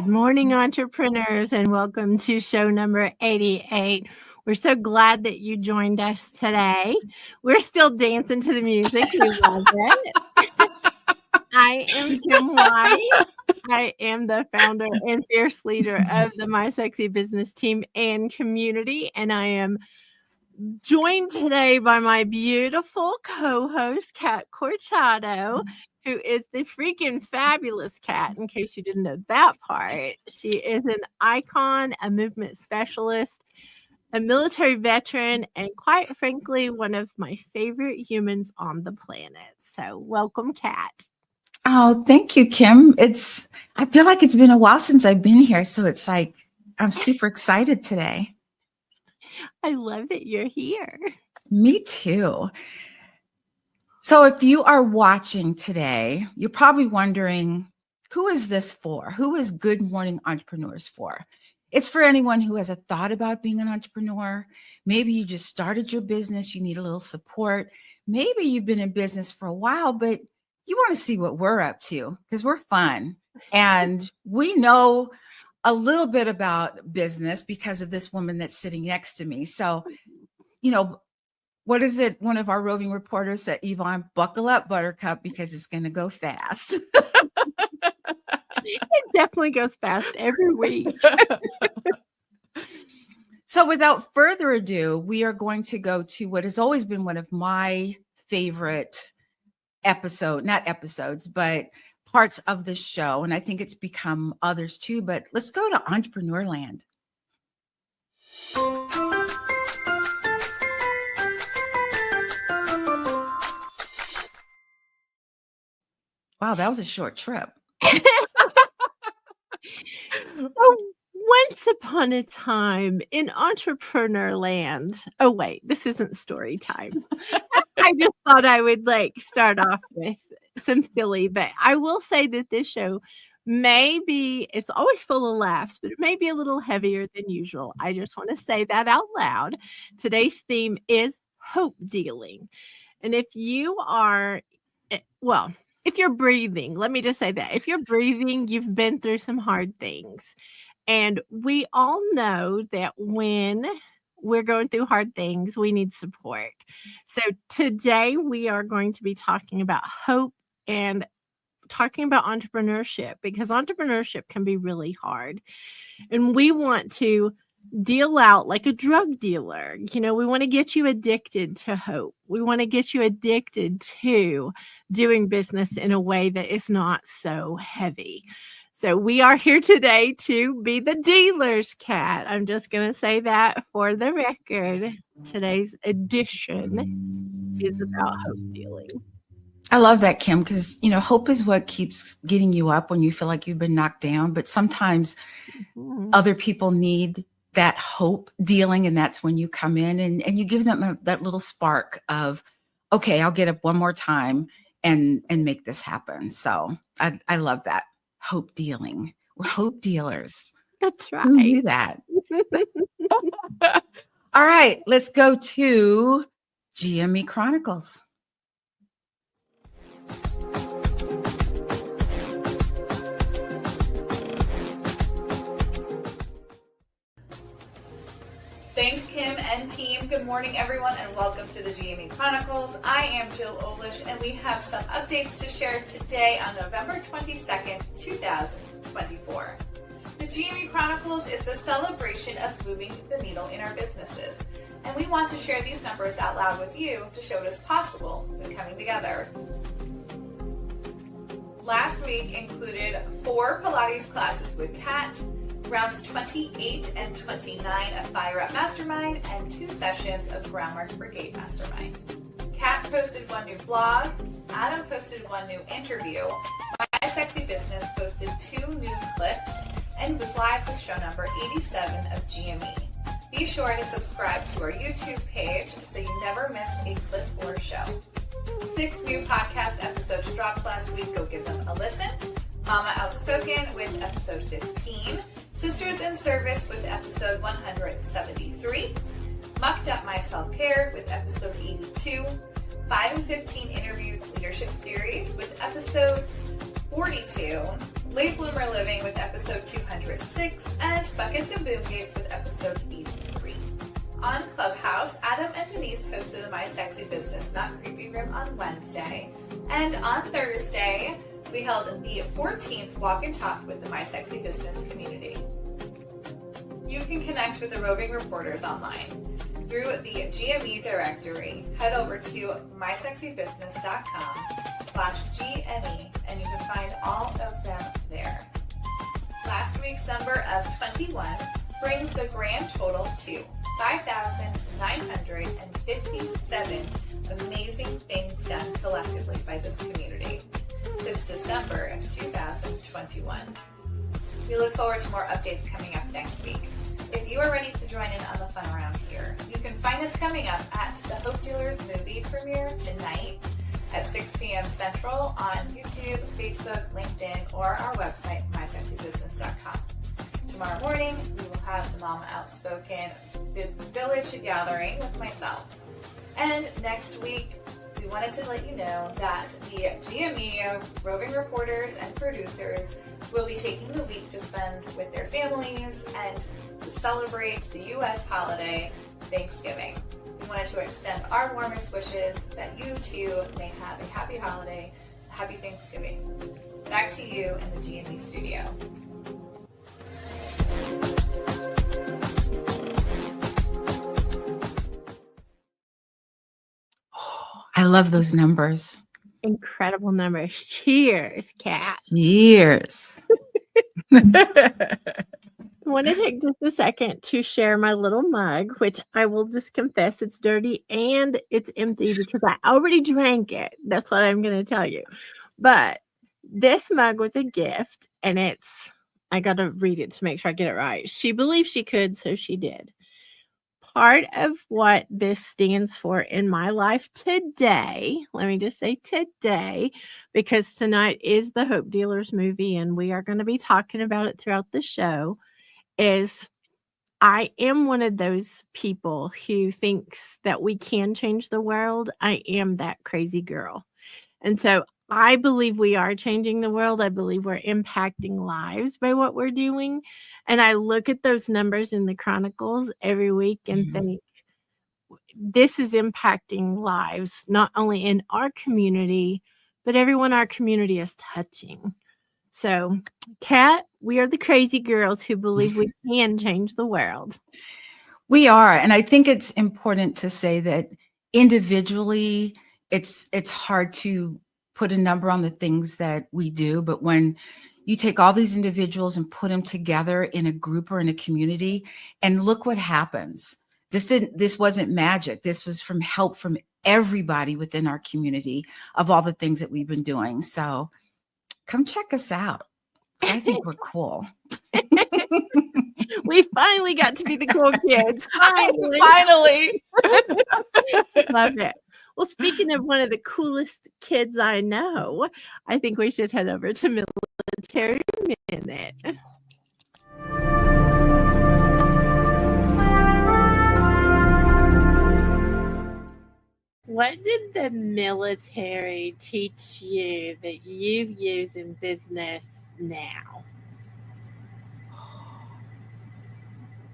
Good morning, entrepreneurs, and welcome to show number 88. We're so glad that you joined us today. We're still dancing to the music. We love it. I am Kim White. I am the founder and fierce leader of the My Sexy Business team and community, and I am joined today by my beautiful co-host, Kat Corchado, who is the freaking fabulous Kat, in case you didn't know that part. She is an icon, a movement specialist, a military veteran, and quite frankly, one of my favorite humans on the planet. So welcome, Kat. Oh, thank you, Kim. I feel like it's been a while since I've been here, so it's like I'm super excited today. I love that you're here. Me too. So if you are watching today, you're probably wondering, who is this for? Who is Good Morning Entrepreneurs for? It's for anyone who has a thought about being an entrepreneur. Maybe you just started your business, you need a little support. Maybe you've been in business for a while, but you want to see what we're up to because we're fun. And we know a little bit about business because of this woman that's sitting next to me. So, what is it? One of our roving reporters said, Yvonne, buckle up, Buttercup, because it's going to go fast. It definitely goes fast every week. So without further ado, we are going to go to what has always been one of my favorite but parts of the show. And I think it's become others too, but let's go to Entrepreneur Land. Wow, that was a short trip. So once upon a time in Entrepreneur Land, oh wait, this isn't story time. I just thought I would start off with some silly, but I will say that this show it's always full of laughs, but it may be a little heavier than usual. I just want to say that out loud. Today's theme is hope dealing. And if you are, if you're breathing, let me just say that. If you're breathing, you've been through some hard things. And we all know that when we're going through hard things, we need support. So today we are going to be talking about hope and talking about entrepreneurship, because entrepreneurship can be really hard. And we want to deal out like a drug dealer. We want to get you addicted to hope. We want to get you addicted to doing business in a way that is not so heavy. So we are here today to be the dealers, Kat. I'm just going to say that for the record. Today's edition is about hope dealing. I love that, Kim, because, hope is what keeps getting you up when you feel like you've been knocked down. But sometimes other people need that hope dealing, and that's when you come in and you give them that little spark of, okay, I'll get up one more time and make this happen. So I love that. Hope dealing. We're hope dealers. That's right. Who knew that? All right, let's go to GME Chronicles. Thanks, Kim and team. Good morning, everyone, and welcome to the GME Chronicles. I am Jill Olish, and we have some updates to share today on November 22nd, 2024. The GME Chronicles is the celebration of moving the needle in our businesses, and we want to share these numbers out loud with you to show what is possible when coming together. Last week included 4 Pilates classes with Kat, rounds 28 and 29 of Fire Up Mastermind, and 2 sessions of Groundwork Brigade Mastermind. Kat posted 1 new blog, Adam posted 1 new interview, My Sexy Business posted 2 new clips, and was live with show number 87 of GME. Be sure to subscribe to our YouTube page so you never miss a clip or show. 6 new podcast episodes dropped last week. Go give them a listen. Mama Outspoken with episode 15. Sisters in Service with episode 173. Mucked Up My Self-Care with episode 82. 5 and 15 Interviews Leadership Series with episode 42. Late Bloomer Living with episode 206, and Buckets and Boom Gates with episode 83. On Clubhouse, Adam and Denise hosted the My Sexy Business Not Creepy Room on Wednesday. And on Thursday, we held the 14th Walk and Talk with the My Sexy Business community. You can connect with the Roving Reporters online through the GME directory. Head over to mysexybusiness.com/GME and you can find all of them there. Last week's number of 21 brings the grand total to 5,957 amazing things done collectively by this community since December of 2021. We look forward to more updates coming up next week. If you are ready to join in on the fun around here, you can find us coming up at the Hope Dealers movie premiere tonight at 6 p.m. Central on YouTube, Facebook, LinkedIn, or our website, mysexybusiness.com. Tomorrow morning, we will have the Mama Outspoken Village gathering with myself. And next week, we wanted to let you know that the GME Roving Reporters and producers will be taking the week to spend with their families and to celebrate the U.S. holiday, Thanksgiving. We wanted to extend our warmest wishes that you too may have a happy holiday, a happy Thanksgiving. Back to you in the GME studio. I love those numbers. Incredible numbers. Cheers, Kat. Cheers. I want to take just a second to share my little mug, which I will just confess it's dirty and it's empty because I already drank it. That's what I'm going to tell you. But this mug was a gift, and I got to read it to make sure I get it right. She believed she could, so she did. Part of what this stands for in my life today, let me just say today, because tonight is the Hope Dealers movie, and we are going to be talking about it throughout the show, is I am one of those people who thinks that we can change the world. I am that crazy girl. And so I believe we are changing the world. I believe we're impacting lives by what we're doing. And I look at those numbers in the Chronicles every week and think, this is impacting lives, not only in our community, but everyone our community is touching. So, Kat, we are the crazy girls who believe we can change the world. We are. And I think it's important to say that individually, it's hard to put a number on the things that we do. But when you take all these individuals and put them together in a group or in a community, and look what happens. This wasn't magic. This was from help from everybody within our community of all the things that we've been doing. So come check us out. I think we're cool. We finally got to be the cool kids. Finally. Love it. Well, speaking of one of the coolest kids I know, I think we should head over to Military Minute. What did the military teach you that you use in business now?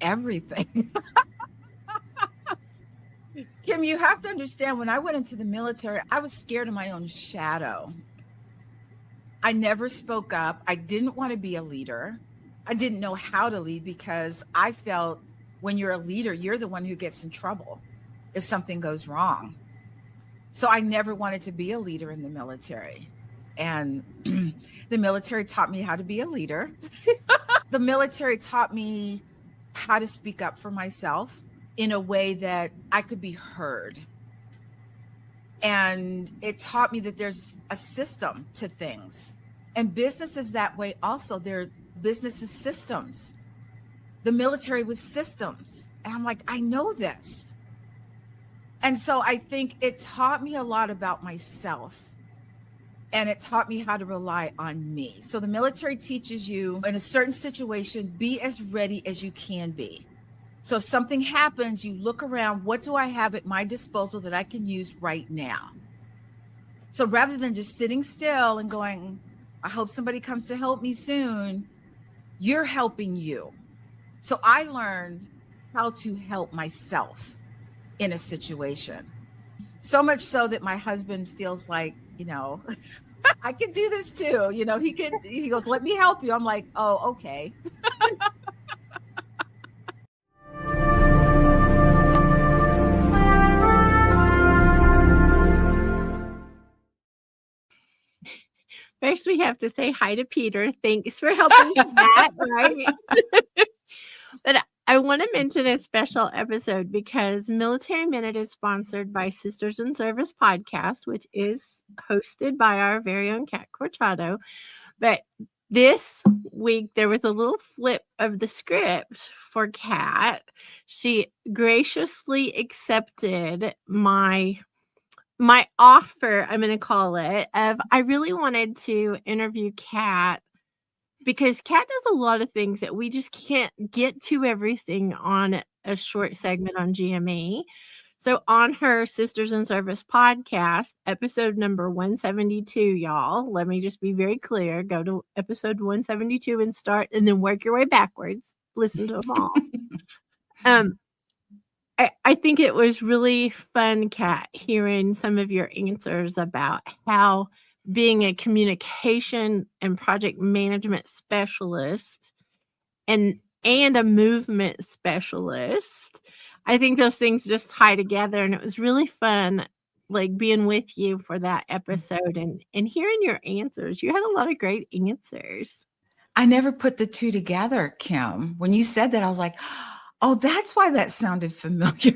Everything. Kim, you have to understand, when I went into the military, I was scared of my own shadow. I never spoke up. I didn't want to be a leader. I didn't know how to lead because I felt when you're a leader, you're the one who gets in trouble if something goes wrong. So I never wanted to be a leader in the military. And the military taught me how to be a leader. The military taught me how to speak up for myself in a way that I could be heard. And it taught me that there's a system to things. And business is that way also. Business is systems. The military was systems. And I'm like, I know this. And so I think it taught me a lot about myself. And it taught me how to rely on me. So the military teaches you in a certain situation, be as ready as you can be. So if something happens, you look around, what do I have at my disposal that I can use right now? So rather than just sitting still and going, I hope somebody comes to help me soon. You're helping you. So I learned how to help myself in a situation. So much so that my husband feels like, I can do this too. He goes, let me help you. I'm like, oh, okay. First, we have to say hi to Peter. Thanks for helping with that, right? But I want to mention a special episode because Military Minute is sponsored by Sisters in Service podcast, which is hosted by our very own Kat Corchado. But this week, there was a little flip of the script for Kat. She graciously accepted my offer, I'm going to call it, of I really wanted to interview Kat because Kat does a lot of things that we just can't get to everything on a short segment on GME. So on her Sisters in Service podcast, episode number 172, y'all, let me just be very clear. Go to episode 172 and start, and then work your way backwards. Listen to them all. I think it was really fun, Kat, hearing some of your answers about how being a communication and project management specialist and a movement specialist, I think those things just tie together. And it was really fun, like being with you for that episode and hearing your answers. You had a lot of great answers. I never put the two together, Kim. When you said that, I was like, oh, that's why that sounded familiar.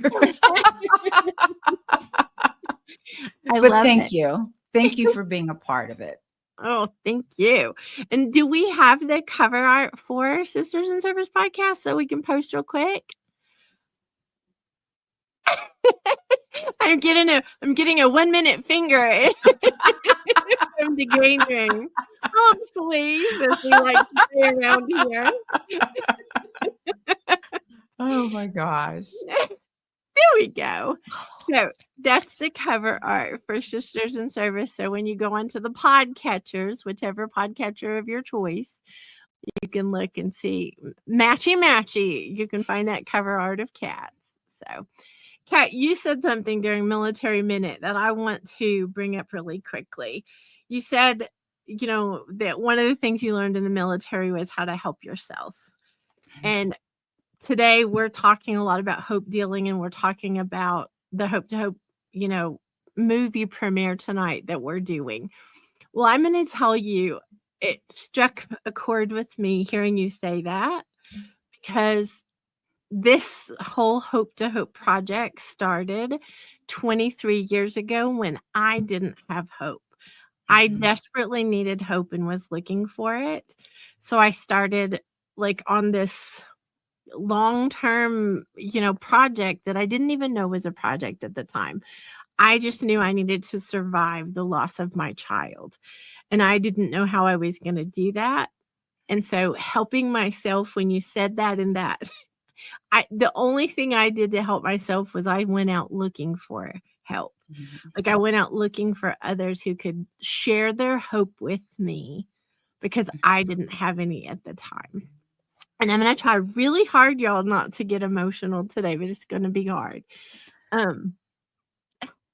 Thank you. Thank you for being a part of it. Oh, thank you. And do we have the cover art for Sisters in Service podcast so we can post real quick? I'm getting a 1 minute finger from the green room. Oh, please, as we like to say around here. Oh my gosh. There we go. So that's the cover art for Sisters in Service. So when you go onto the podcatchers, whichever podcatcher of your choice, you can look and see matchy. You can find that cover art of Kat's. So, Kat, you said something during Military Minute that I want to bring up really quickly. You said, that one of the things you learned in the military was how to help yourself. And today we're talking a lot about hope dealing, and we're talking about the Hope to Hope, movie premiere tonight that we're doing. Well, I'm going to tell you, it struck a chord with me hearing you say that, because this whole Hope to Hope project started 23 years ago when I didn't have hope. I desperately needed hope and was looking for it. So I started on this long-term, project that I didn't even know was a project at the time. I just knew I needed to survive the loss of my child. And I didn't know how I was going to do that. And so helping myself, when you said that and that, the only thing I did to help myself was I went out looking for help. Mm-hmm. I went out looking for others who could share their hope with me because I didn't have any at the time. And I'm going to try really hard, y'all, not to get emotional today, but it's going to be hard.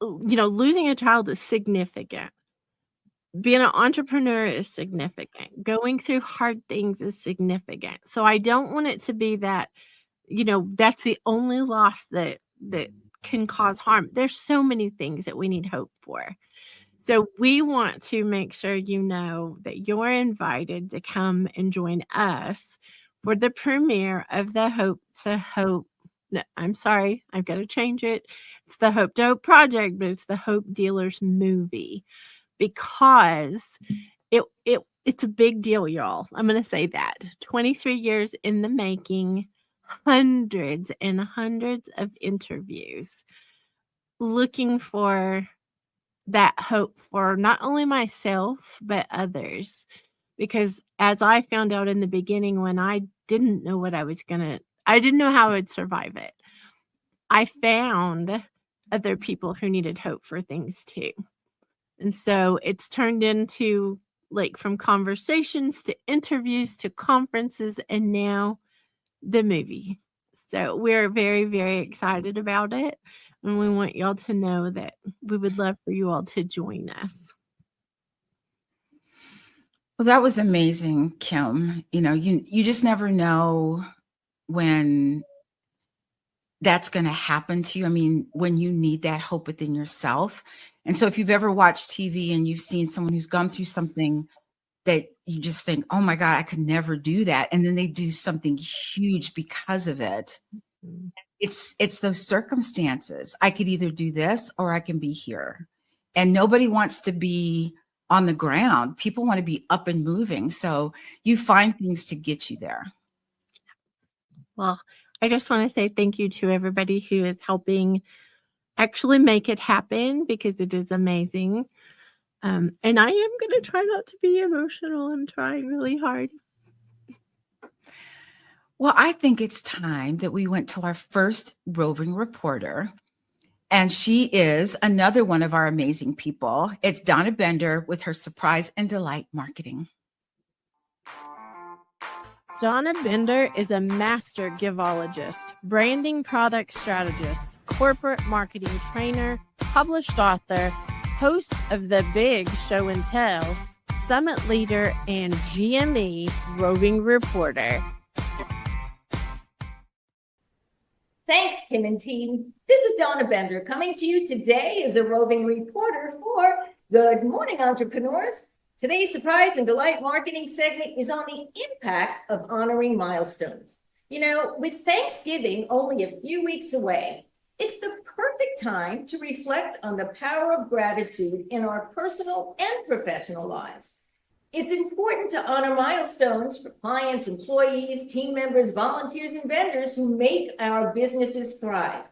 Losing a child is significant. Being an entrepreneur is significant. Going through hard things is significant. So I don't want it to be that, that's the only loss that can cause harm. There's so many things that we need hope for. So we want to make sure that you're invited to come and join us for the premiere of the Hope to Hope. No, I'm sorry, I've got to change it. It's the Hope to Hope project, but it's the Hope Dealers movie, because it's a big deal, y'all. I'm going to say that. 23 years in the making, hundreds and hundreds of interviews, looking for that hope for not only myself, but others. Because as I found out in the beginning, when I didn't know what I didn't know how I would survive it, I found other people who needed hope for things too. And so it's turned into like from conversations to interviews to conferences and now the movie. So we're very, very excited about it. And we want y'all to know that we would love for you all to join us. Well, that was amazing, Kim. You just never know when that's going to happen to you. I mean, when you need that hope within yourself. And so if you've ever watched TV and you've seen someone who's gone through something that you just think, oh my God, I could never do that. And then they do something huge because of it. It's those circumstances. I could either do this or I can be here. And nobody wants to be on the ground. People want to be up and moving. So you find things to get you there. Well, I just want to say thank you to everybody who is helping actually make it happen, because it is amazing. And I am going to try not to be emotional. I'm trying really hard. Well, I think it's time that we went to our first roving reporter. And she is another one of our amazing people. It's Donna Bender with her Surprise and Delight Marketing. Donna Bender is a master givologist, branding product strategist, corporate marketing trainer, published author, host of The Big Show and Tell, summit leader, and GME Roving Reporter. Thanks, Kim and team. This is Donna Bender coming to you today as a roving reporter for Good Morning Entrepreneurs. Today's Surprise and Delight Marketing segment is on the impact of honoring milestones. With Thanksgiving only a few weeks away, it's the perfect time to reflect on the power of gratitude in our personal and professional lives. It's important to honor milestones for clients, employees, team members, volunteers, and vendors who make our businesses thrive.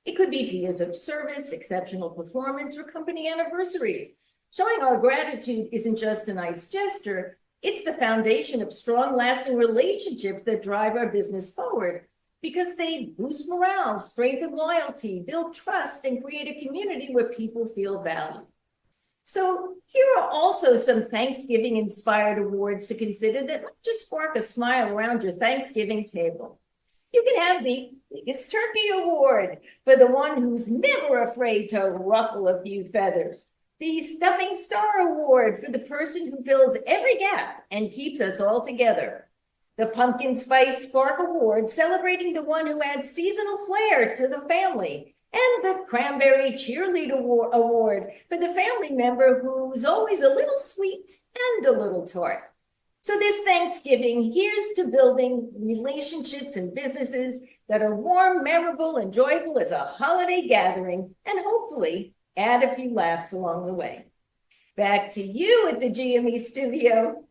It could be for years of service, exceptional performance, or company anniversaries. Showing our gratitude isn't just a nice gesture, it's the foundation of strong, lasting relationships that drive our business forward, because they boost morale, strengthen loyalty, build trust, and create a community where people feel valued. So here are also some Thanksgiving-inspired awards to consider that might just spark a smile around your Thanksgiving table. You can have the Biggest Turkey Award for the one who's never afraid to ruffle a few feathers. The Stuffing Star Award for the person who fills every gap and keeps us all together. The Pumpkin Spice Spark Award, celebrating the one who adds seasonal flair to the family. And the Cranberry Cheerleader Award for the family member who's always a little sweet and a little tart. So this Thanksgiving, here's to building relationships and businesses that are warm, memorable, and joyful as a holiday gathering, and hopefully add a few laughs along the way. Back to you at the GME studio.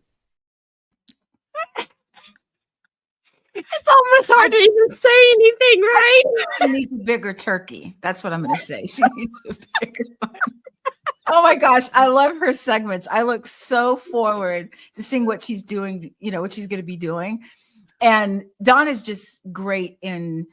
It's almost hard to even say anything, right? She needs a bigger turkey. That's what I'm going to say. She needs a bigger one. Oh my gosh, I love her segments. I look so forward to seeing what she's doing, what she's going to be doing. And Donna's just great in,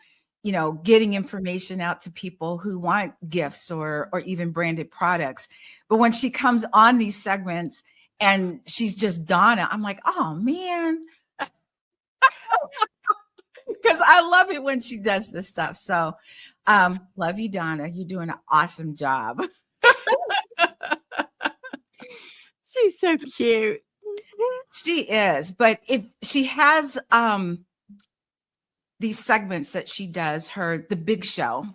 getting information out to people who want gifts or even branded products. But when she comes on these segments and she's just Donna, I'm like, oh man. Because I love it when she does this stuff. So love you, Donna. You're doing an awesome job. She's so cute. She is. But if she has these segments that she does, the big show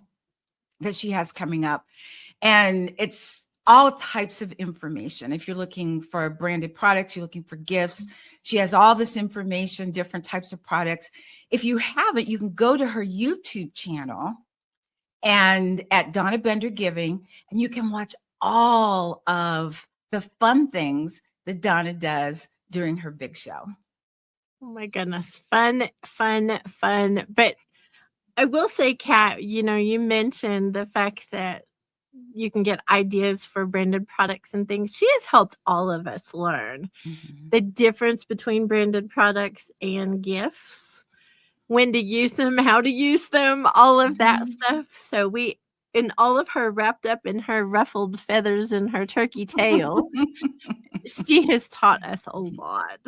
that she has coming up, and it's all types of information. If you're looking for branded products, you're looking for gifts, she has all this information, different types of products. If you haven't, you can go to her YouTube channel and at Donna Bender Giving, and you can watch all of the fun things that Donna does during her big show. Oh my goodness. Fun. But I will say, Kat, you mentioned the fact that you can get ideas for branded products and things. She has helped all of us learn the difference between branded products and gifts, when to use them, how to use them, all of that stuff. So and all of her wrapped up in her ruffled feathers and her turkey tail. She has taught us a lot.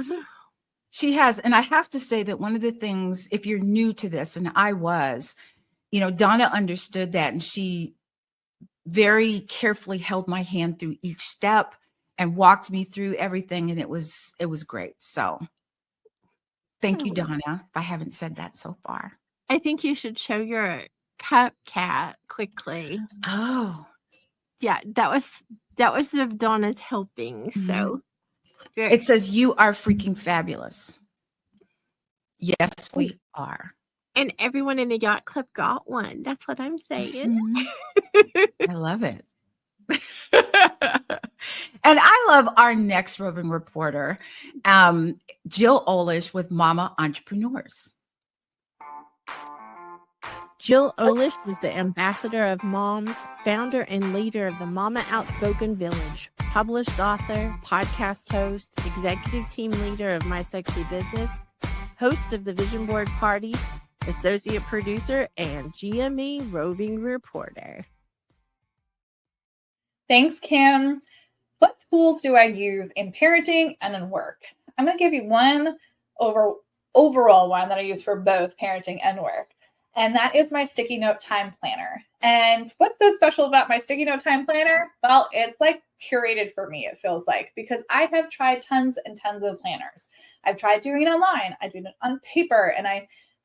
She has. And I have to say that one of the things, if you're new to this, and I was, Donna understood that, and she very carefully held my hand through each step and walked me through everything. And it was great. So thank you, Donna, if I haven't said that so far. I think you should show your cup, Cat, quickly. Oh. Yeah, that was of Donna's helping. So it says, "You are freaking fabulous." Yes, we are. And everyone in the yacht club got one. That's what I'm saying. I love it. And I love our next roving reporter, Jill Olish with Mama Entrepreneurs. Jill Olish is the ambassador of moms, founder and leader of the Mama Outspoken Village, published author, podcast host, executive team leader of My Sexy Business, host of the Vision Board Party, associate producer, and GME Roving Reporter. Thanks, Kim. What tools do I use in parenting and in work? I'm going to give you one overall one that I use for both parenting and work. And that is my sticky note time planner. And what's so special about my sticky note time planner? Well, it's like curated for me, it feels like, because I have tried tons and tons of planners. I've tried doing it online. I do it on paper. And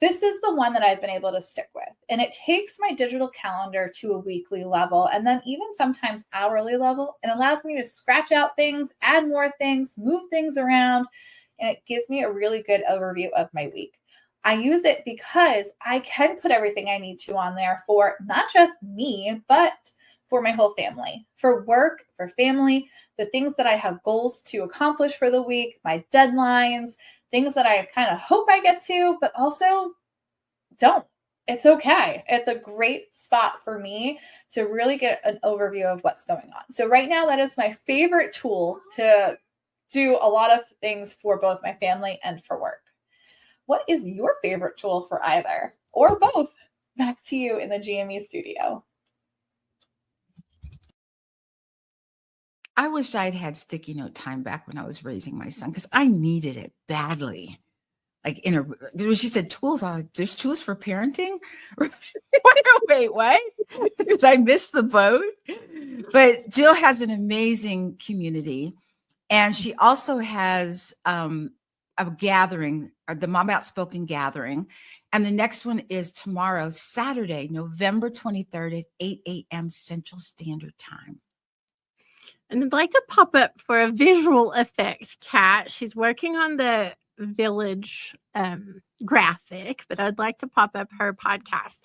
this is the one that I've been able to stick with. And it takes my digital calendar to a weekly level, and then even sometimes hourly level, and allows me to scratch out things, add more things, move things around. And it gives me a really good overview of my week. I use it because I can put everything I need to on there for not just me, but for my whole family, for work, for family, the things that I have goals to accomplish for the week, my deadlines, things that I kind of hope I get to, but also don't. It's okay. It's a great spot for me to really get an overview of what's going on. So right now, that is my favorite tool to do a lot of things for both my family and for work. What is your favorite tool for either or both? Back to you in the GME studio. I wish I'd had sticky note time back when I was raising my son, because I needed it badly. Like when she said tools, I was like, there's tools for parenting? Wait, what? Did I miss the boat? But Jill has an amazing community. And she also has a gathering, or the Mom Outspoken gathering. And the next one is tomorrow, Saturday, November 23rd at 8 a.m. Central Standard Time. And I'd like to pop up for a visual effect, Kat. She's working on the village graphic, but I'd like to pop up her podcast,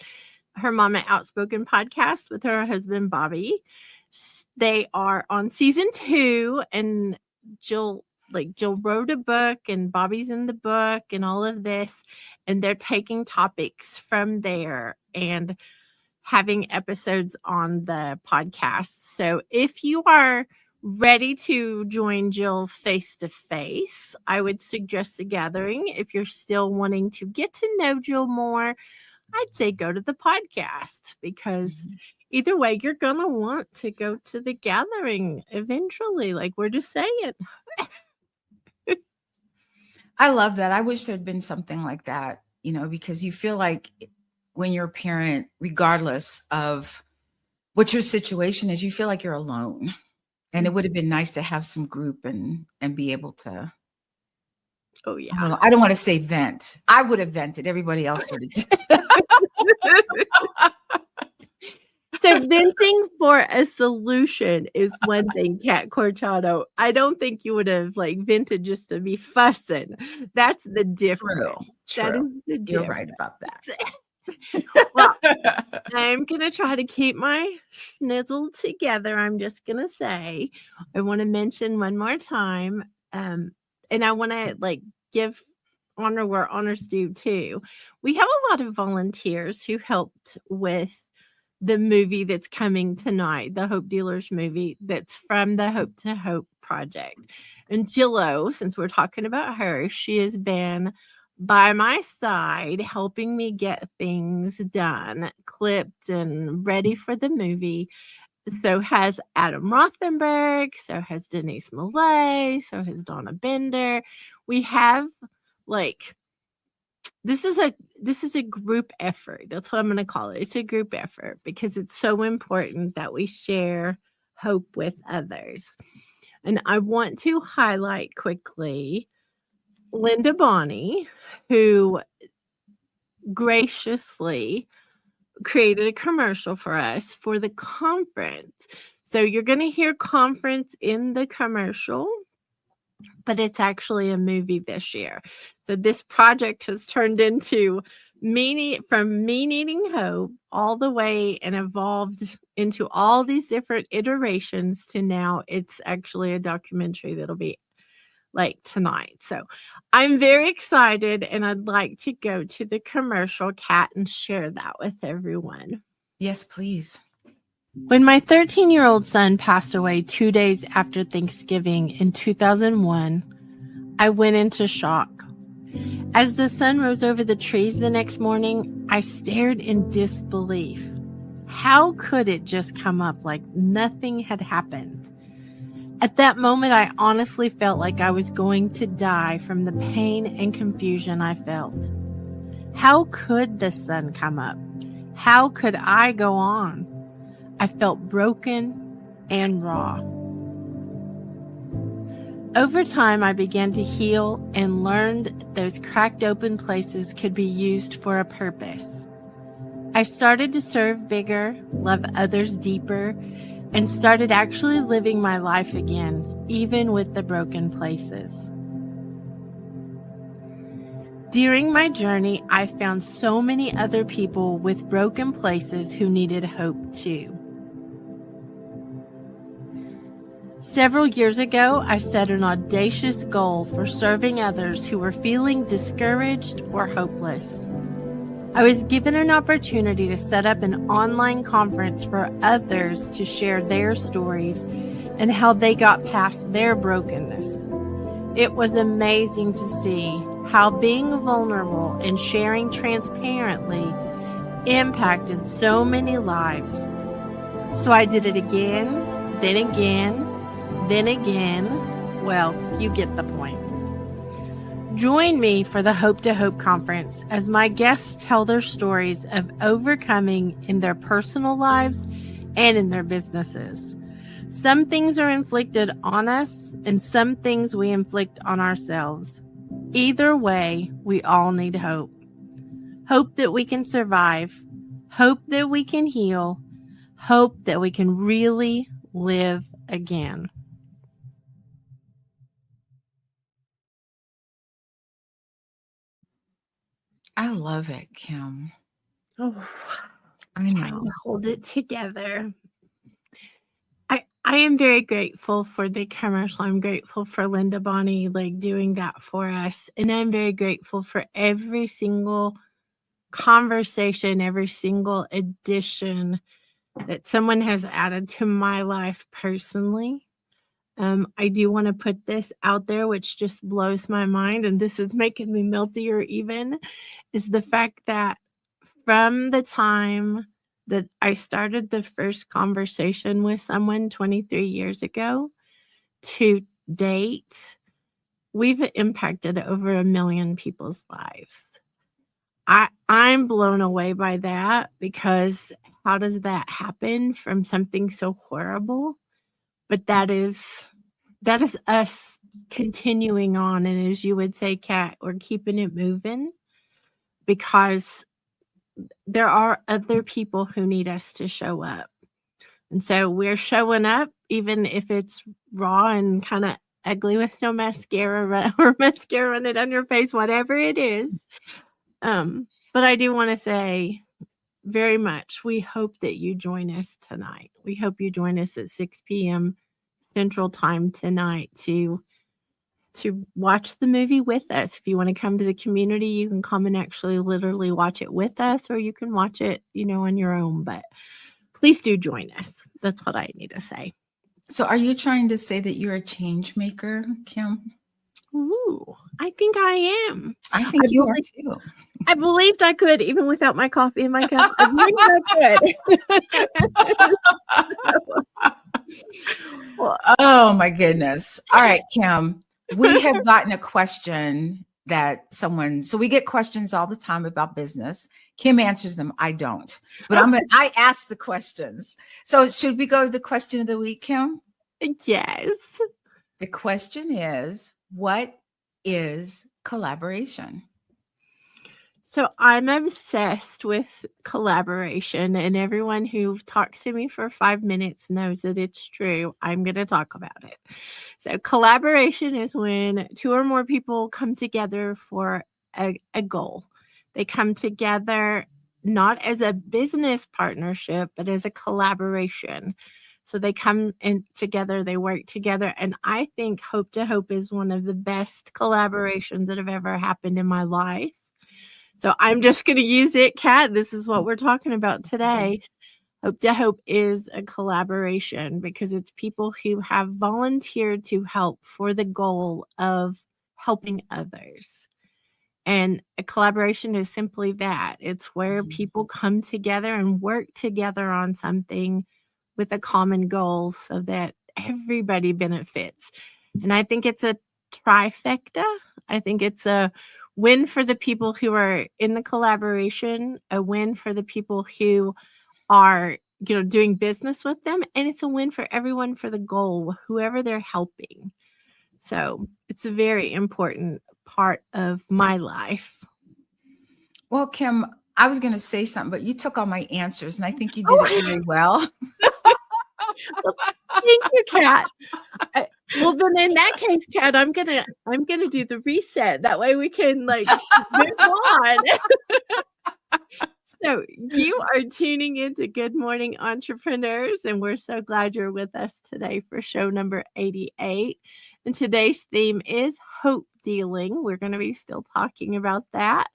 her Mama Outspoken podcast with her husband, Bobby. They are on season 2, and Jill wrote a book, and Bobby's in the book, and all of this, and they're taking topics from there and having episodes on the podcast. So if you are ready to join Jill face to face, I would suggest the gathering. If you're still wanting to get to know Jill more, I'd say go to the podcast, because either way, you're going to want to go to the gathering eventually, like we're just saying. I love that. I wish there'd been something like that, because you feel like when you're a parent, regardless of what your situation is, you feel like you're alone. And it would have been nice to have some group and be able to. Oh, yeah. I don't want to say vent. I would have vented. Everybody else would have just. So venting for a solution is one thing, Kat Corchado. I don't think you would have vented just to be fussing. That's the difference. True. That is the difference. You're right about that. Well, I'm going to try to keep my schnizzle together. I'm just going to say, I want to mention one more time, and I want to give honor where honor's due too. We have a lot of volunteers who helped with the movie that's coming tonight, the Hope Dealers movie that's from the Hope to Hope project. And Jillo, since we're talking about her, she has been by my side, helping me get things done, clipped and ready for the movie. So has Adam Rothenberg, so has Denise Millay, so has Donna Bender. We have like this is a group effort. That's what I'm going to call it. It's a group effort because it's so important that we share hope with others. And I want to highlight quickly Linda Bonney, who graciously created a commercial for us for the conference. So you're going to hear conference in the commercial, but it's actually a movie this year. So this project has turned into from me needing hope all the way and evolved into all these different iterations to now it's actually a documentary that'll be like tonight. So I'm very excited and I'd like to go to the commercial, Kat, and share that with everyone. Yes, please. When my 13-year-old son passed away 2 days after Thanksgiving in 2001, I went into shock. As the sun rose over the trees the next morning, I stared in disbelief. How could it just come up like nothing had happened? At that moment, I honestly felt like I was going to die from the pain and confusion I felt. How could the sun come up? How could I go on? I felt broken and raw. Over time, I began to heal and learned those cracked open places could be used for a purpose. I started to serve bigger, love others deeper, and started actually living my life again, even with the broken places. During my journey, I found so many other people with broken places who needed hope too. Several years ago, I set an audacious goal for serving others who were feeling discouraged or hopeless. I was given an opportunity to set up an online conference for others to share their stories and how they got past their brokenness. It was amazing to see how being vulnerable and sharing transparently impacted so many lives. So I did it again, then again, then again. Well, you get the point. Join me for the Hope to Hope conference as my guests tell their stories of overcoming in their personal lives and in their businesses. Some things are inflicted on us and some things we inflict on ourselves. Either way, we all need hope. Hope that we can survive. Hope that we can heal. Hope that we can really live again. I love it, Kim. Oh, I trying know. to hold it together. I am very grateful for the commercial. I'm grateful for Linda Bonney doing that for us. And I'm very grateful for every single conversation, every single addition that someone has added to my life personally. I do want to put this out there, which just blows my mind, and this is making me meltier even, is the fact that from the time that I started the first conversation with someone 23 years ago to date, we've impacted over 1 million people's lives. I'm blown away by that because how does that happen from something so horrible? But that is us continuing on. And as you would say, Kat, we're keeping it moving because there are other people who need us to show up. And so we're showing up, even if it's raw and kind of ugly with no mascara or mascara running down your face, whatever it is. But I do want to say very much, we hope that you join us tonight. We hope you join us at 6 p.m. Central Time tonight to watch the movie with us. If you want to come to the community, you can come and actually literally watch it with us, or you can watch it, on your own. But please do join us. That's what I need to say. So are you trying to say that you're a change maker, Kim? Ooh, I think I am. I think you are too. I believed I could, even without my coffee in my cup. I believed I could. Well, oh my goodness. All right, Kim, we have gotten a question that so we get questions all the time about business. Kim answers them. I don't, but I ask the questions. So should we go to the question of the week, Kim? Yes. The question is, what is collaboration? So I'm obsessed with collaboration, and everyone who talks to me for 5 minutes knows that it's true. I'm going to talk about it. So collaboration is when two or more people come together for a goal. They come together not as a business partnership, but as a collaboration. So they come in together, they work together. And I think Hope to Hope is one of the best collaborations that have ever happened in my life. So I'm just going to use it, Kat. This is what we're talking about today. Hope to Hope is a collaboration because it's people who have volunteered to help for the goal of helping others. And a collaboration is simply that. It's where people come together and work together on something with a common goal so that everybody benefits. And I think it's a trifecta. I think it's a win for the people who are in the collaboration, a win for the people who are, doing business with them, and it's a win for everyone for the goal, whoever they're helping. So it's a very important part of my life. Well, Kim, I was going to say something, but you took all my answers, and I think you did it very well. Thank you, Kat. Well, then in that case, Kat, I'm gonna do the reset. That way we can move on. So you are tuning into Good Morning Entrepreneurs, and we're so glad you're with us today for show number 88. And today's theme is hope dealing. We're going to be still talking about that.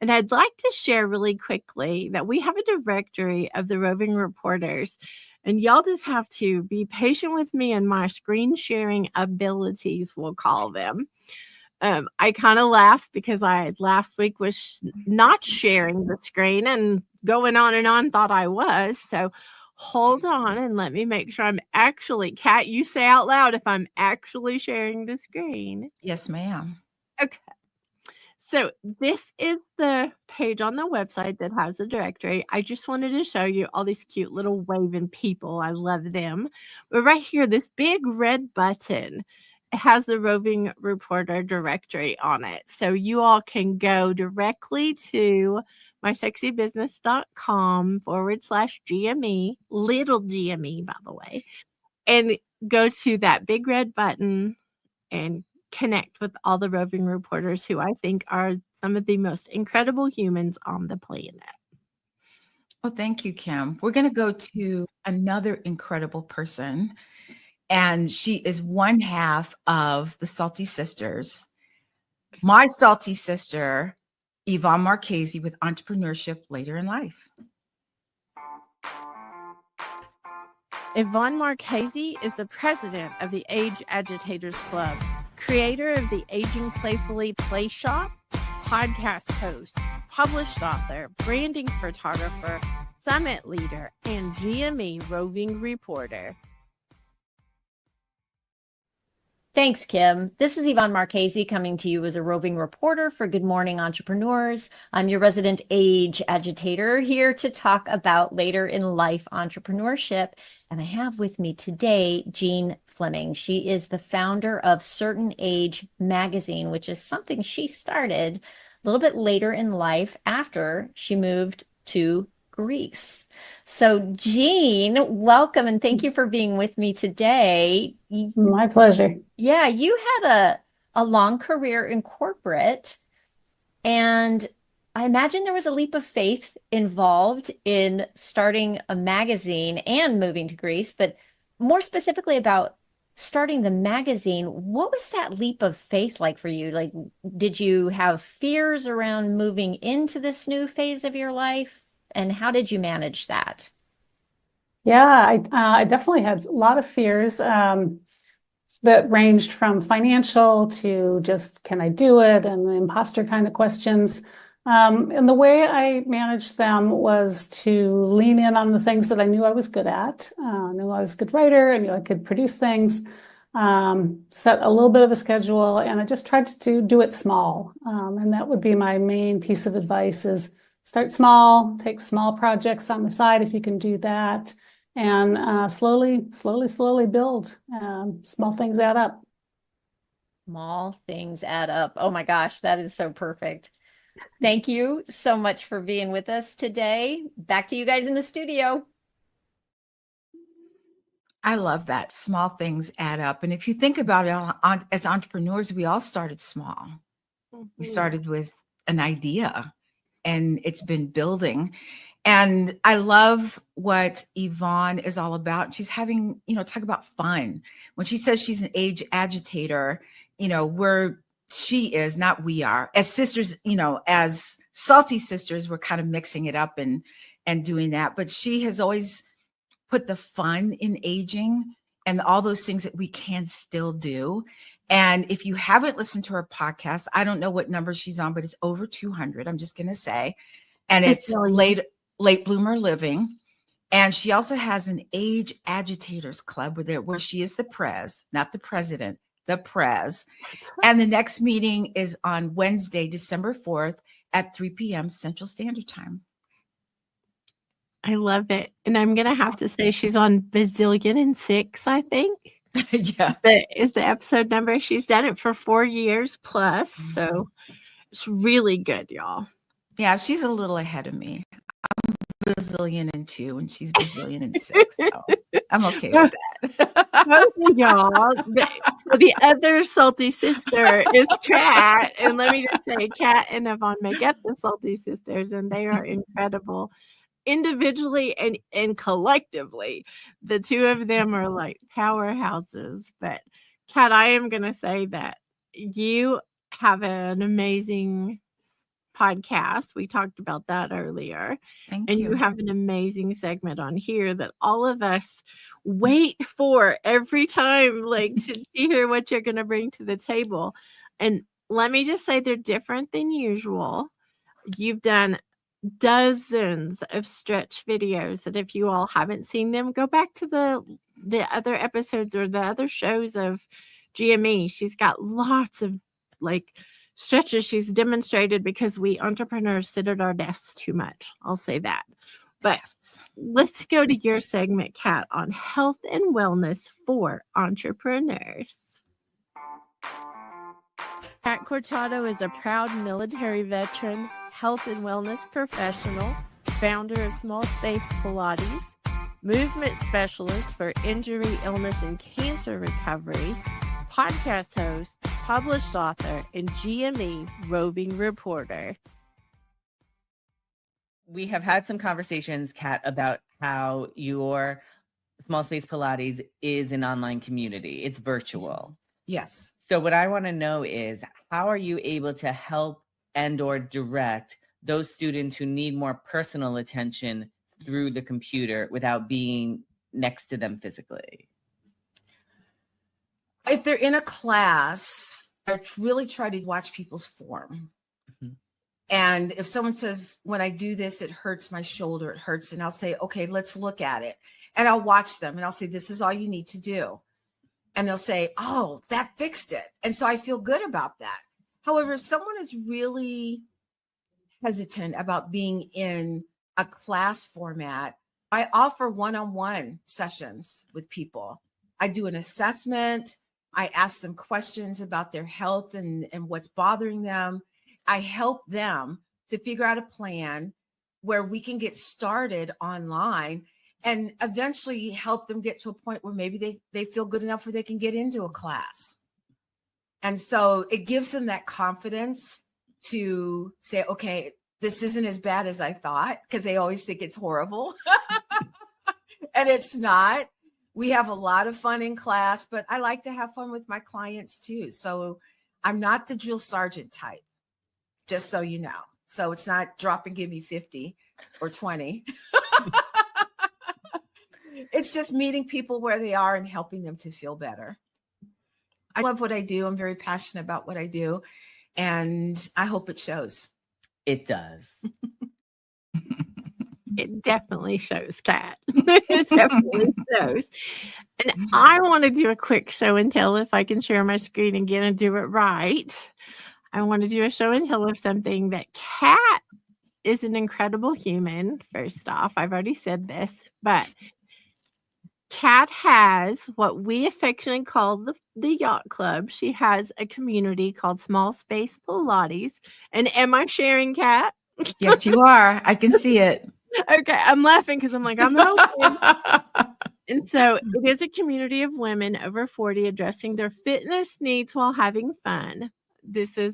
And I'd like to share really quickly that we have a directory of the Roving Reporters. And y'all just have to be patient with me and my screen sharing abilities, we'll call them. I kind of laughed because I last week was not sharing the screen and going on and on, thought I was. So hold on and let me make sure I'm actually, Kat, you say out loud if I'm actually sharing the screen. Yes, ma'am. Okay. So this is the page on the website that has the directory. I just wanted to show you all these cute little waving people. I love them. But right here, this big red button, it has the Roving Reporter directory on it. So you all can go directly to mysexybusiness.com/GME, little GME, by the way, and go to that big red button and connect with all the Roving Reporters who I think are some of the most incredible humans on the planet. Well, thank you, Kim. We're going to go to another incredible person, and she is one half of the Salty Sisters. My Salty sister, Yvonne Marchese, with Entrepreneurship Later in Life. Yvonne Marchese is the president of the Age Agitators Club, creator of the Aging Playfully Play Shop, podcast host, published author, branding photographer, summit leader, and GME Roving Reporter. Thanks, Kim. This is Yvonne Marchese coming to you as a roving reporter for Good Morning Entrepreneurs. I'm your resident age agitator here to talk about later in life entrepreneurship. And I have with me today Jean Fleming. She is the founder of Certain Age magazine, which is something she started a little bit later in life after she moved to Greece. So Jean, welcome and thank you for being with me today. My pleasure. Yeah, you had a long career in corporate, and I imagine there was a leap of faith involved in starting a magazine and moving to Greece, but more specifically about starting the magazine. What was that leap of faith like for you? Like, did you have fears around moving into this new phase of your life? And how did you manage that? Yeah, I definitely had a lot of fears. that ranged from financial to just, can I do it? And the imposter kind of questions. And the way I managed them was to lean in on the things that I knew I was good at. I knew I was a good writer. I knew I could produce things, set a little bit of a schedule, and I just tried to do it small. And that would be my main piece of advice is start small, take small projects on the side if you can do that, and slowly build. Small things add up. Small things add up. Oh my gosh, that is so perfect. Thank you so much for being with us today. Back to you guys in the studio. I love that. Small things add up. And if you think about it, as entrepreneurs, we all started small. We started with an idea and it's been building. And I love what Yvonne is all about. She's having, talk about fun. When she says she's an age agitator, she is, not we are. As sisters, as salty sisters, we're kind of mixing it up and doing that. But she has always put the fun in aging and all those things that we can still do. And if you haven't listened to her podcast, I don't know what number she's on, but it's over 200. I'm just going to say, and it's late bloomer living. And she also has an age agitators club where she is the prez, not the president, the prez. And the next meeting is on Wednesday, December 4th at 3 p.m. Central Standard Time. I love it. And I'm going to have to say she's on bazillion and 6, I think. Yeah. Is the episode number. She's done it for 4 years plus. So it's really good, y'all. Yeah, she's a little ahead of me. I'm bazillion and 2 and she's bazillion and 6. So I'm okay with that. Both of y'all. So the other salty sister is Kat. And let me just say, Kat and Yvonne make up the salty sisters, and they are incredible. Individually and collectively, the two of them are like powerhouses. But Kat, I am going to say that you have an amazing podcast. We talked about that earlier. Thank you. You have an amazing segment on here that all of us wait for every time, like to hear what you're going to bring to the table. And let me just say, they're different than usual. You've done dozens of stretch videos that if you all haven't seen them, go back to the other episodes or the other shows of GME. She's got lots of stretches she's demonstrated because we entrepreneurs sit at our desks too much. I'll say that. But let's go to your segment, Kat, on health and wellness for entrepreneurs. Kat Cortado is a proud military veteran, health and wellness professional, founder of Small Space Pilates, movement specialist for injury, illness, and cancer recovery, podcast host, published author, and GME roving reporter. We have had some conversations, Kat, about how your Small Space Pilates is an online community. It's virtual. Yes. So what I want to know is, how are you able to help and or direct those students who need more personal attention through the computer without being next to them physically? If they're in a class, I really try to watch people's form. Mm-hmm. And if someone says, when I do this, it hurts my shoulder, it hurts. And I'll say, okay, let's look at it. And I'll watch them and I'll say, this is all you need to do. And they'll say, oh, that fixed it. And so I feel good about that. However, if someone is really hesitant about being in a class format, I offer one-on-one sessions with people. I do an assessment. I ask them questions about their health and what's bothering them. I help them to figure out a plan where we can get started online and eventually help them get to a point where maybe they feel good enough where they can get into a class. And so it gives them that confidence to say, okay, this isn't as bad as I thought, because they always think it's horrible. And it's not. We have a lot of fun in class, but I like to have fun with my clients too. So I'm not the drill sergeant type, just so you know. So it's not drop and give me 50 or 20. It's just meeting people where they are and helping them to feel better. I love what I do. I'm very passionate about what I do, and I hope it shows. It does. It definitely shows, Kat. It definitely shows. And I want to do a quick show and tell, if I can share my screen again and do it right. I want to do a show and tell of something that Kat is an incredible human. First off, I've already said this, but Kat has what we affectionately call the Yacht Club. She has a community called Small Space Pilates. And am I sharing, Kat? Yes, you are. I can see it. Okay, I'm laughing because I'm like, I'm an old kid. And so it is a community of women over 40 addressing their fitness needs while having fun. This is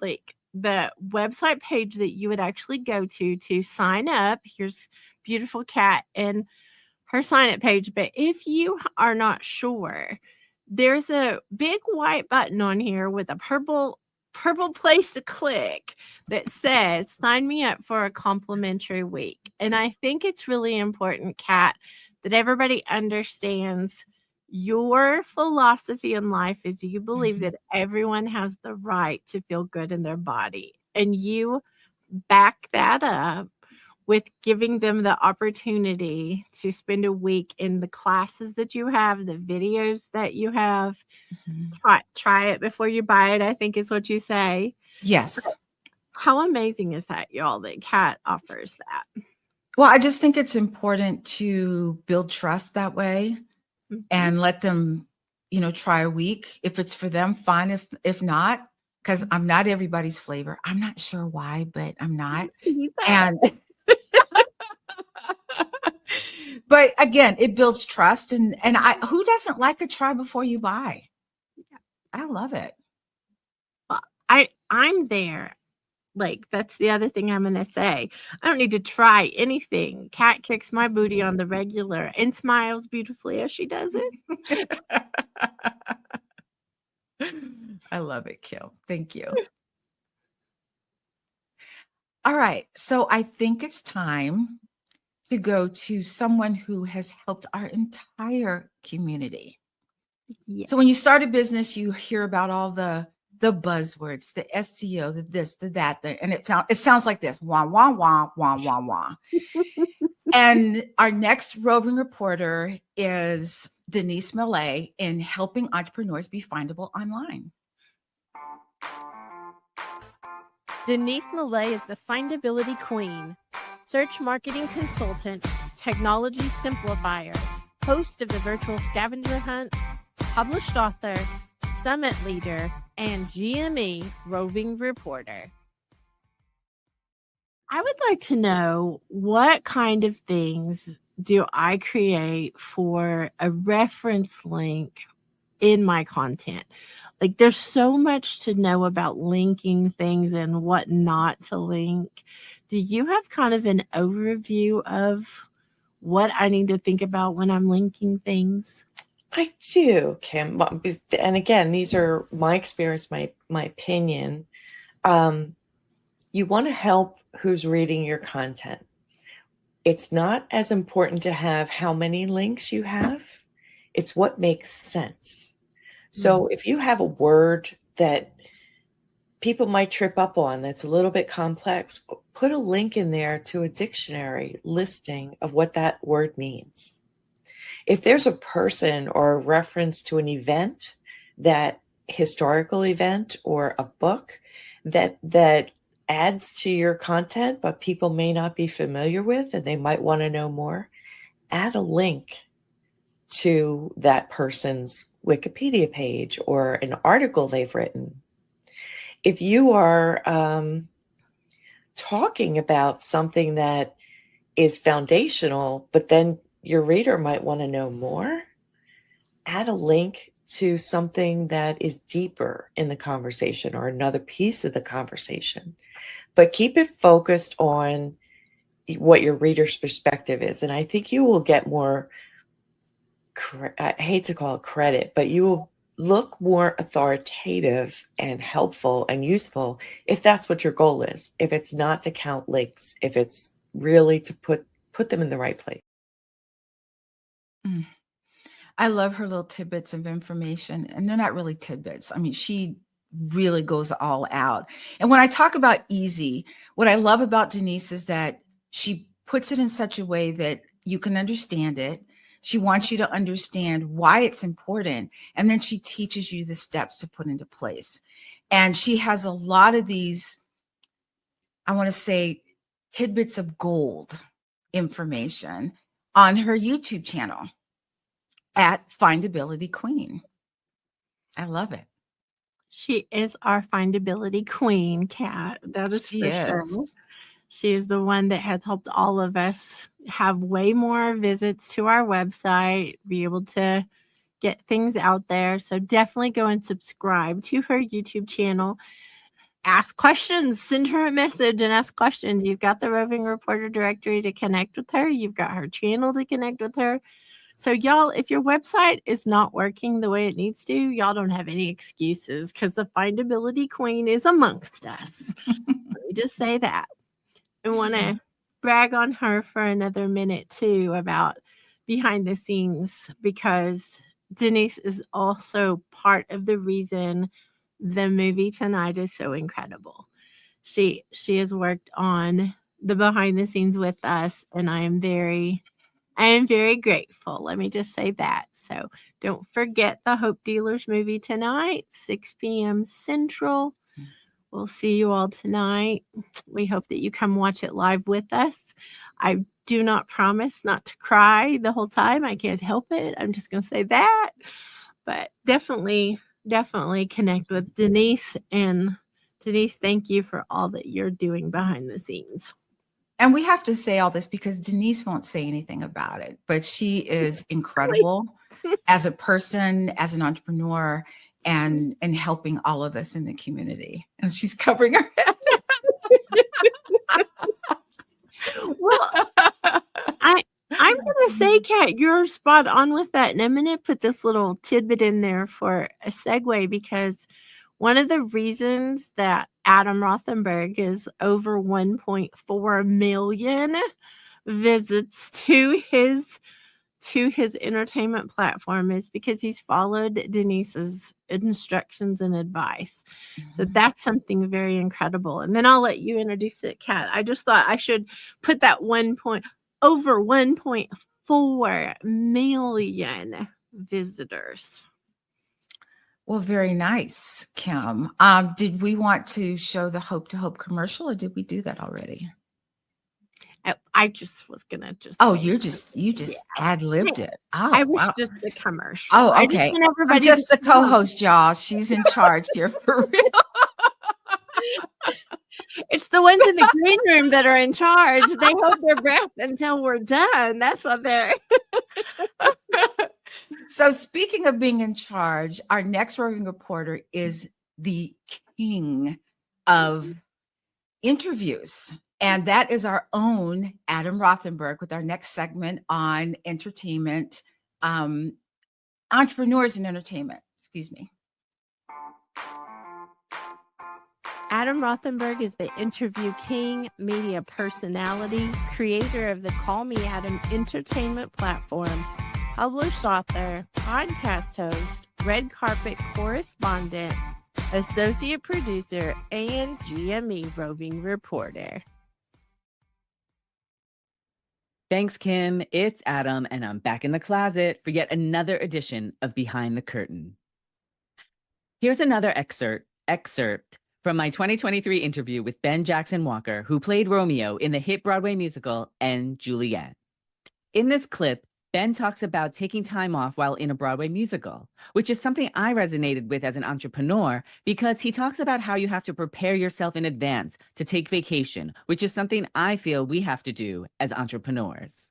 like the website page that you would actually go to sign up. Here's beautiful Kat and her sign up page. But if you are not sure, there's a big white button on here with a purple place to click that says sign me up for a complimentary week. And I think it's really important, Kat, that everybody understands your philosophy in life is you believe that everyone has the right to feel good in their body. And you back that up with giving them the opportunity to spend a week in the classes that you have, the videos that you have. Try it before you buy it, I think is what you say. Yes. But how amazing is that, y'all, that Kat offers that? Well, I just think it's important to build trust that way and let them, try a week. If it's for them, fine. If not, because I'm not everybody's flavor. I'm not sure why, but I'm not. And but again, it builds trust, and who doesn't like a try before you buy? I love it. Well, I'm there. Like, that's the other thing I'm going to say. I don't need to try anything. Kat kicks my booty on the regular and smiles beautifully as she does it. I love it, Kim. Thank you. All right. So I think it's time to go to someone who has helped our entire community. Yeah. So when you start a business, you hear about all the buzzwords, the SEO, the this, the that, and it sounds like this: wah wah wah wah wah wah. And our next roving reporter is Denise Millay in helping entrepreneurs be findable online. Denise Millay is the findability queen, search marketing consultant, technology simplifier, host of the virtual scavenger hunt, published author, summit leader, and GME roving reporter. I would like to know, what kind of things do I create for a reference link in my content? Like, there's so much to know about linking things and what not to link. Do you have kind of an overview of what I need to think about when I'm linking things? I do, Kim. And again, these are my experience, my opinion. You want to help who's reading your content. It's not as important to have how many links you have. It's what makes sense. So if you have a word that people might trip up on that's a little bit complex, put a link in there to a dictionary listing of what that word means. If there's a person or a reference to an event, that historical event or a book that adds to your content, but people may not be familiar with and they might want to know more, add a link to that person's Wikipedia page or an article they've written. If you are talking about something that is foundational, but then your reader might want to know more, add a link to something that is deeper in the conversation or another piece of the conversation. But keep it focused on what your reader's perspective is. And I think you will get more, I hate to call it credit, but you will look more authoritative and helpful and useful if that's what your goal is. If it's not to count links, if it's really to put them in the right place. I love her little tidbits of information, and they're not really tidbits. I mean, she really goes all out. And when I talk about easy, what I love about Denise is that she puts it in such a way that you can understand it. She wants you to understand why it's important. And then she teaches you the steps to put into place. And she has a lot of these, I want to say, tidbits of gold information on her YouTube channel at Findability Queen. I love it. She is our findability queen, Kat. That is She for sure. is. She is the one that has helped all of us have way more visits to our website, be able to get things out there. So definitely go and subscribe to her YouTube channel. Ask questions, send her a message and ask questions. You've got the Roving Reporter directory to connect with her. You've got her channel to connect with her. So y'all, if your website is not working the way it needs to, y'all don't have any excuses because the findability queen is amongst us. Let me just say that. I want to brag on her for another minute too about behind the scenes, because Denise is also part of the reason the movie tonight is so incredible. She has worked on the behind the scenes with us, and I am very grateful. Let me just say that. So don't forget the Hope Dealers movie tonight, 6 p.m. Central. We'll see you all tonight. We hope that you come watch it live with us. I do not promise not to cry the whole time. I can't help it. I'm just going to say that. But definitely connect with Denise. And Denise, thank you for all that you're doing behind the scenes. And we have to say all this because Denise won't say anything about it, but she is incredible as a person, as an entrepreneur, and helping all of us in the community. And she's covering her head. Well, I'm going to say, Kat, you're spot on with that. And I'm going to put this little tidbit in there for a segue, because one of the reasons that Adam Rothenberg is over 1.4 million visits to his entertainment platform is because he's followed Denise's instructions and advice. So that's something very incredible. And then I'll let you introduce it, Kat. I just thought I should put that over 1.4 million visitors. Well, very nice, Kim. Did we want to show the Hope to Hope commercial, or did we do that already? I just was gonna just. Oh, you just ad-libbed it. Oh, I was just the commercial. Oh, okay. I'm just the co-host, y'all. She's in charge here for real. It's the ones in the green room that are in charge. They hold their breath until we're done. That's what they're. So speaking of being in charge, our next roving reporter is the king of interviews. And that is our own Adam Rothenberg with our next segment on entertainment, entrepreneurs in entertainment. Excuse me. Adam Rothenberg is the interview king, media personality, creator of the Call Me Adam entertainment platform, published author, podcast host, red carpet correspondent, associate producer, and GME roving reporter. Thanks, Kim. It's Adam, and I'm back in the closet for yet another edition of Behind the Curtain. Here's another excerpt from my 2023 interview with Ben Jackson Walker, who played Romeo in the hit Broadway musical and Juliet. In this clip, Ben talks about taking time off while in a Broadway musical, which is something I resonated with as an entrepreneur, because he talks about how you have to prepare yourself in advance to take vacation, which is something I feel we have to do as entrepreneurs.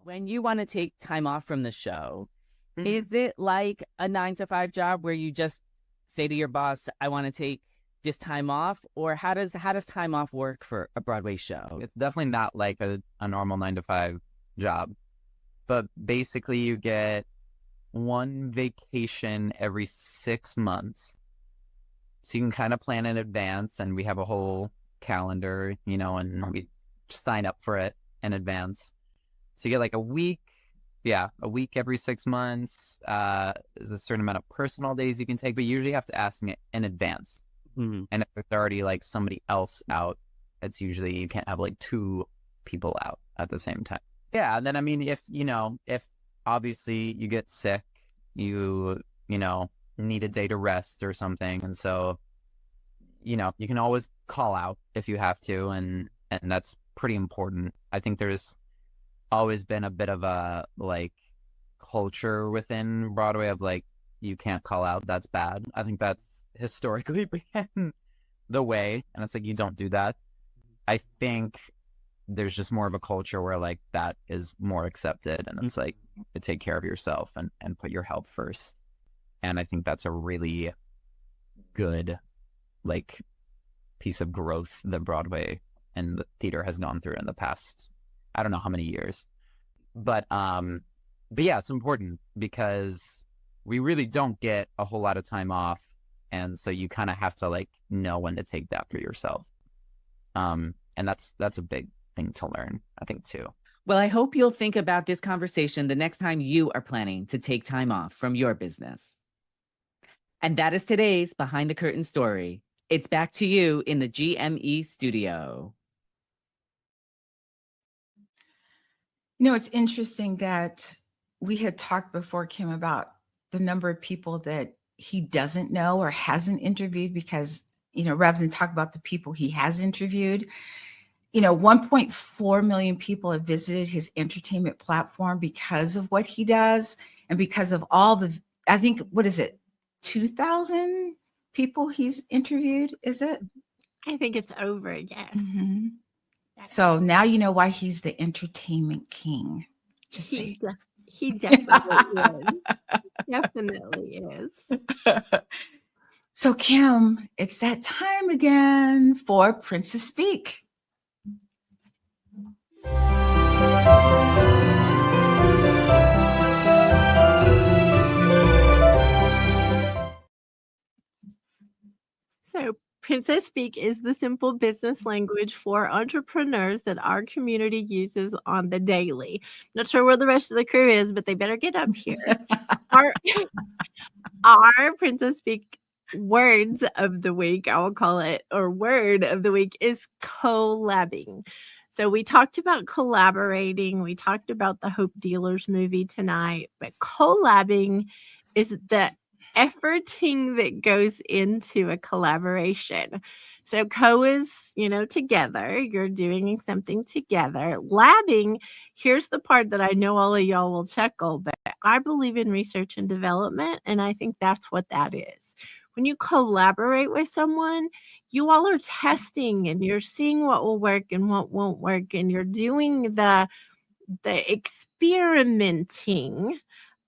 When you want to take time off from the show, is it like a 9-to-5 job where you just say to your boss, I want to take this time off? Or how does time off work for a Broadway show? It's definitely not like a normal 9-to-5 job. But basically, you get one vacation every 6 months. So you can kind of plan in advance, and we have a whole calendar, and we sign up for it in advance. So you get like a week a week every 6 months. There's a certain amount of personal days you can take, but you usually have to ask in advance. Mm-hmm. And if there's already like somebody else out, it's usually you can't have like 2 people out at the same time. Yeah, and then I mean, if obviously you get sick, you need a day to rest or something, and so you can always call out if you have to, and that's pretty important. I think there's always been a bit of a like culture within Broadway of like, you can't call out, that's bad. I think that's historically been the way, and it's like, you don't do that. I think there's just more of a culture where like that is more accepted, and it's like, to take care of yourself and put your health first. And I think that's a really good like piece of growth that Broadway and the theater has gone through in the past, I don't know how many years. But yeah, it's important because we really don't get a whole lot of time off. And so you kind of have to like know when to take that for yourself. And that's a big thing to learn, I think, too. Well, I hope you'll think about this conversation the next time you are planning to take time off from your business. And that is today's Behind the Curtain story. It's back to you in the GME studio. It's interesting that we had talked before, Kim, about the number of people that he doesn't know or hasn't interviewed because, rather than talk about the people he has interviewed, 1.4 million people have visited his entertainment platform because of what he does and because of all the, I think, what is it, 2,000 people he's interviewed, is it? I think it's over, yes. Mm-hmm. So now you know why he's the entertainment king. Just He say. he definitely is. Definitely is. So Kim, it's that time again for Princess Speak. So Princess Speak is the simple business language for entrepreneurs that our community uses on the daily. Not sure where the rest of the crew is, but they better get up here. Our Princess Speak words of the week, I will call it, or word of the week is collabing. So we talked about collaborating. We talked about the Hope Dealers movie tonight, but collabing is the efforting that goes into a collaboration. So co is, together. You're doing something together. Labbing, here's the part that I know all of y'all will chuckle, but I believe in research and development, and I think that's what that is. When you collaborate with someone, you all are testing and you're seeing what will work and what won't work, and you're doing the experimenting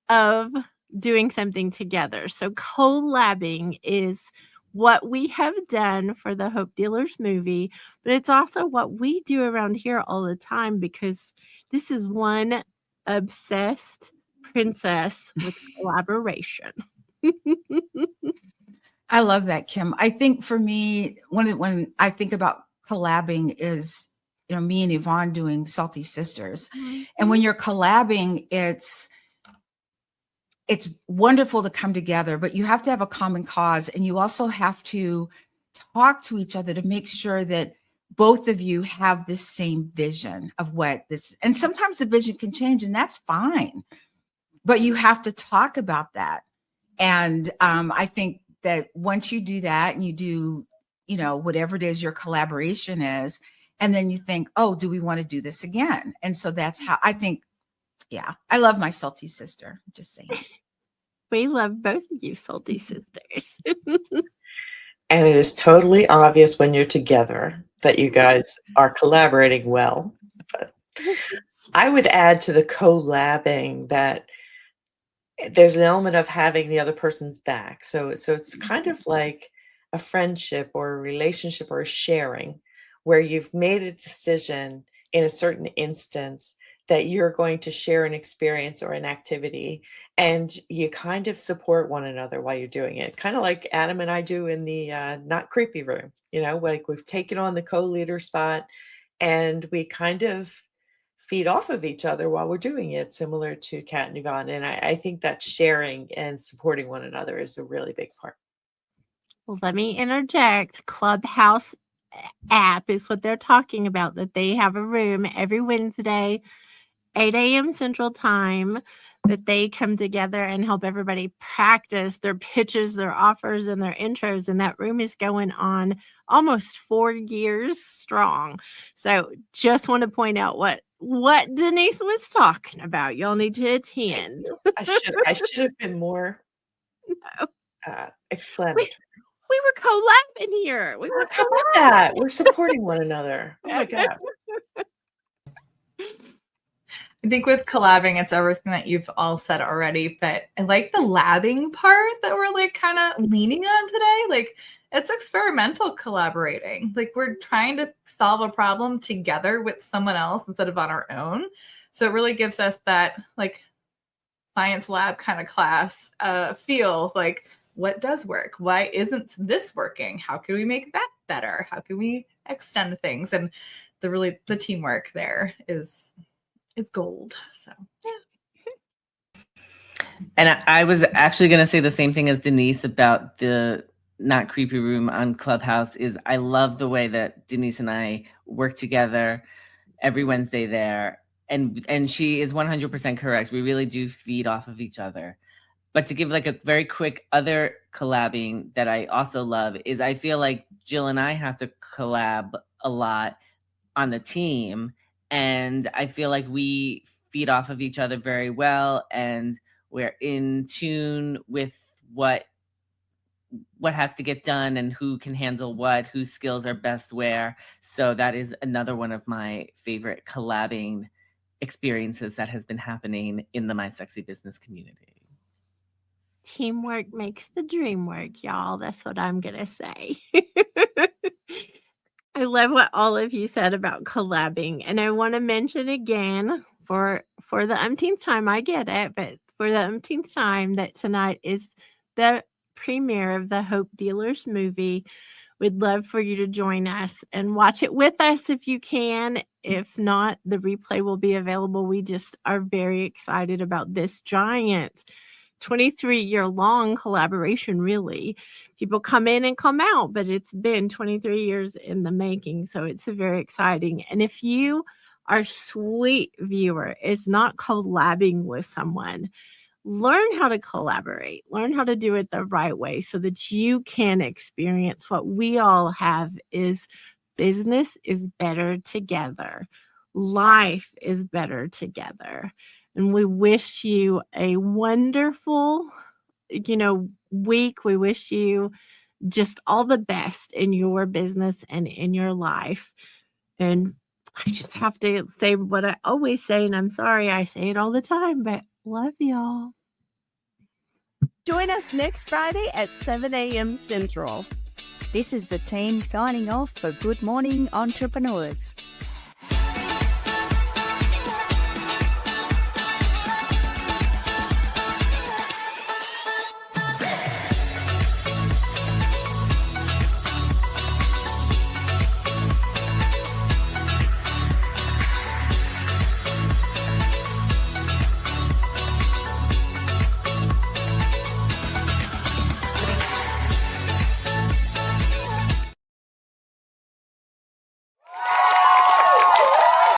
of doing something together. So collabing is what we have done for the Hope Dealers movie, but it's also what we do around here all the time because this is one obsessed princess with collaboration. I love that, Kim. I think for me, when I think about collabing is, me and Yvonne doing Salty Sisters. Mm-hmm. And when you're collabing, it's wonderful to come together, but you have to have a common cause. And you also have to talk to each other to make sure that both of you have this same vision of what this, and sometimes the vision can change and that's fine, but you have to talk about that. And I think that once you do that and you do, whatever it is your collaboration is, and then you think, oh, do we want to do this again? And so that's how I think, yeah, I love my salty sister. Just saying. We love both of you, salty sisters. And it is totally obvious when you're together that you guys are collaborating well. But I would add to the collabing that there's an element of having the other person's back. So it's kind of like a friendship or a relationship or a sharing where you've made a decision in a certain instance that you're going to share an experience or an activity, and you kind of support one another while you're doing it. Kind of like Adam and I do in the Not Creepy Room, like we've taken on the co-leader spot and we kind of feed off of each other while we're doing it, similar to Kat and Yvonne. And I think that sharing and supporting one another is a really big part. Well, let me interject. Clubhouse app is what they're talking about, that they have a room every Wednesday, 8 a.m. Central Time, that they come together and help everybody practice their pitches, their offers, and their intros. And that room is going on almost 4 years strong. So just want to point out what Denise was talking about. Y'all need to attend. I should have been more explanatory. We were collabing here. We were How about that? We're supporting one another. Oh my God. I think with collabing, it's everything that you've all said already, but I like the labbing part that we're like kind of leaning on today. Like, it's experimental collaborating. Like, we're trying to solve a problem together with someone else instead of on our own. So it really gives us that like science lab kind of class feel, like what does work? Why isn't this working? How can we make that better? How can we extend things? And the teamwork there is gold. So yeah. And I was actually going to say the same thing as Denise about the Not Creepy Room on Clubhouse. Is I love the way that Denise and I work together every Wednesday there. And she is 100% correct. We really do feed off of each other. But to give like a very quick other collabing that I also love is I feel like Jill and I have to collab a lot on the team. And I feel like we feed off of each other very well. And we're in tune with what has to get done and who can handle what, whose skills are best where. So that is another one of my favorite collabing experiences that has been happening in the My Sexy Business community. Teamwork makes the dream work, y'all. That's what I'm going to say. I love what all of you said about collabing. And I want to mention again for the umpteenth time, I get it, but for the umpteenth time, that tonight is the premiere of the Hope Dealers movie. We'd love for you to join us and watch it with us if you can. If not, the replay will be available. We just are very excited about this giant 23-year-long collaboration, really. People come in and come out, but it's been 23 years in the making, so it's very exciting. And if you, our sweet viewer, is not collabing with someone, learn how to collaborate. Learn how to do it the right way so that you can experience what we all have is business is better together. Life is better together. And we wish you a wonderful, week. We wish you just all the best in your business and in your life. And I just have to say what I always say, and I'm sorry I say it all the time, but love y'all. Join us next Friday at 7 a.m. Central. This is the team signing off for Good Morning Entrepreneurs.